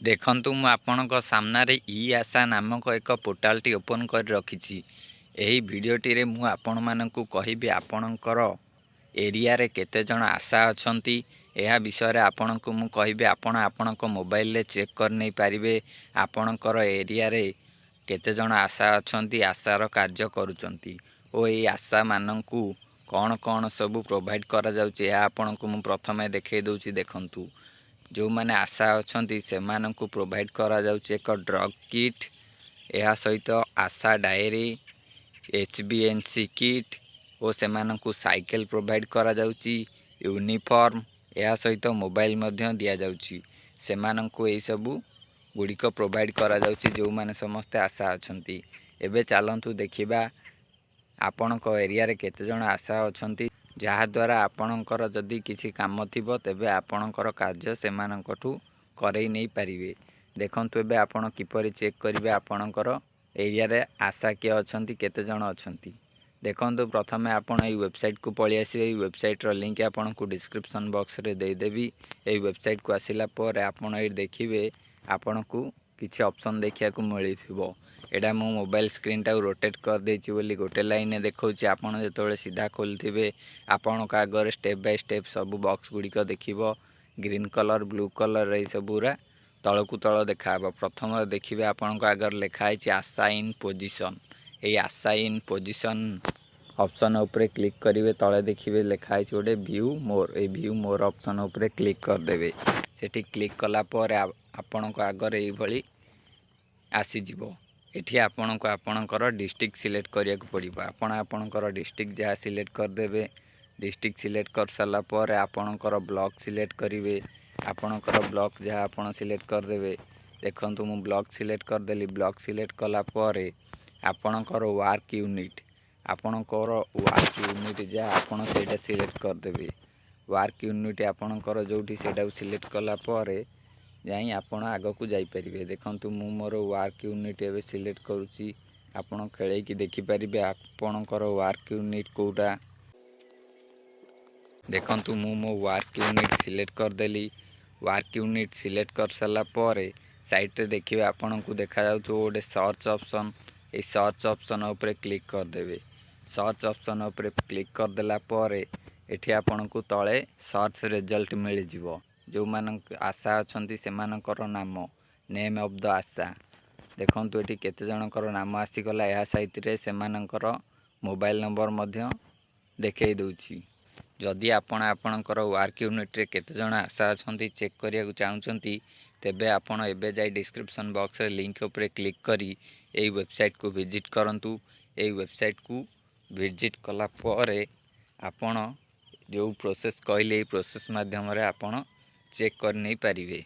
देखंतु मु आपणक सामने ई आशा नामक एक पोर्टालटी ओपन कर रखी। यही भिडियोटी रे मु आपण मानकु कहिबे आपणकर एरिया रे केते जण आशा अछंती यह विषय आपणको मु कहिबे आपण आपणक मोबाइल रे चेक कर नै पारिबे आपणकर एरिया रे केते जण आशा अछंती आशार कार्य करूचंती ओ ए आशा मानकु कौन कौन सब प्रोवाइड करा जाउची या आपणको मु प्रथमे देखै दउची। देखंतु जो माने आशा अछंती से मानकु प्रोवाइड करा जाउची एक ड्रग किट यह सहित आशा डायरी HbNc किट और से मानकु साइकिल प्रोवाइड करा जाउची यूनिफॉर्म यह सहित मोबाइल मध्य दिया जाउची से मानकु एई सबु गुड़िक प्रोवाइड करा जाउची जो माने समस्त आशा अछंती। एबे चालंतु देखिबा आपणक एरिया रे केते जण आशा अछंती जहा द्वारा आपणकर जदि किसी काम थिबो तेबे आपणकर कार्य से मानकठू करई नै पारिबे। देखंतु एबे आपण किपरि चेक करिवे आपणकर एरिया रे आशा के अछंती केते जण अछंती। देखंतु प्रथमे आपण ए वेबसाइट को पळि आसीबे। ए वेबसाइट रो लिंक आपणकू डिस्क्रिप्शन बॉक्स रे दे देबी। ए वेबसाइट को आसिला पर आपण ए देखिबे आपणकू किछि ऑप्शन देखिया को मिलिथिबो। एडा मो मोबाइल स्क्रीन टा रोटेट कर देछि बोली गोटे लाइन देखौछि। आपण जेतोले सीधा खोलथिबे आपण का आगर स्टेप बाय स्टेप सब बॉक्स गुड़िक देखिबो ग्रीन कलर ब्लू कलर रे सबुरा तळकू तळ देखाबो। प्रथम देखिबे आपण का आगर लिखा है आशा इन पोजीशन। ए आशा इन पोजीशन ऑप्शन ऊपर क्लिक करिवे तळे देखिबे लिखा है गोटे व्यू मोर। ए व्यू मोर ऑप्शन ऊपर क्लिक कर देबे। सेठी क्लिक कला पर आपण का आगर एई भली आसी जिवो। एठी आपण को आपणकर डिस्ट्रिक्ट सिलेक्ट करिया को पड़िबो। आपण आपणकर डिस्ट्रिक्ट जहा सिलेक्ट कर देबे। डिस्ट्रिक्ट सिलेक्ट कर साला पर आपणकर ब्लॉक सिलेक्ट करिवे। आपणकर ब्लॉक जहा आपण सिलेक्ट कर देबे। देखंतु मु ब्लॉक सिलेक्ट कर देली। ब्लॉक सिलेक्ट कला पर आपणकर वर्क यूनिट आपणकर वर्क यूनिट जहा आपण सेटा सिलेक्ट कर देबे। वर्क यूनिट आपणकर जोठी सेटा सिलेक्ट कला पर जाई आपण आग को जाई परिबे। देखंतु मु मोर वर्क यूनिट एबे सिलेक्ट करूची। आपण खेलै की देखि परिबे आपणकर वर्क यूनिट कोटा। देखंतु मु मो वर्क यूनिट सिलेक्ट कर देली। वर्क यूनिट सिलेक्ट कर साला पर साइट रे देखिबे आपण को देखा जाउतो गोटे सर्च ऑप्शन। ए सर्च ऑप्शन ऊपर क्लिक कर देबे। सर्च ऑप्शन ऊपर क्लिक कर देला पर एठी आपण को तळे सर्च रिजल्ट मिल जिवो। जो मानक आशा अछंती से मानकर नाम नेम ऑफ द आशा। देखंतु एठी केते जनकर नाम आसी गला या साइट रे से मानकर मोबाइल नंबर मध्य देखै दउची। जदि आपण आपणकर वर्क यूनिट रे केते जण आशा अछंती चेक करिया को चाहुचंती तेबे आपण एबे जाई डिस्क्रिप्शन बॉक्स रे लिंक ऊपर क्लिक करी एई वेबसाइट को विजिट करंतु। एई वेबसाइट को विजिट कला पर आपण जो प्रोसेस कहले एई प्रोसेस माध्यम रे आपण चेक कर नै पारिबे।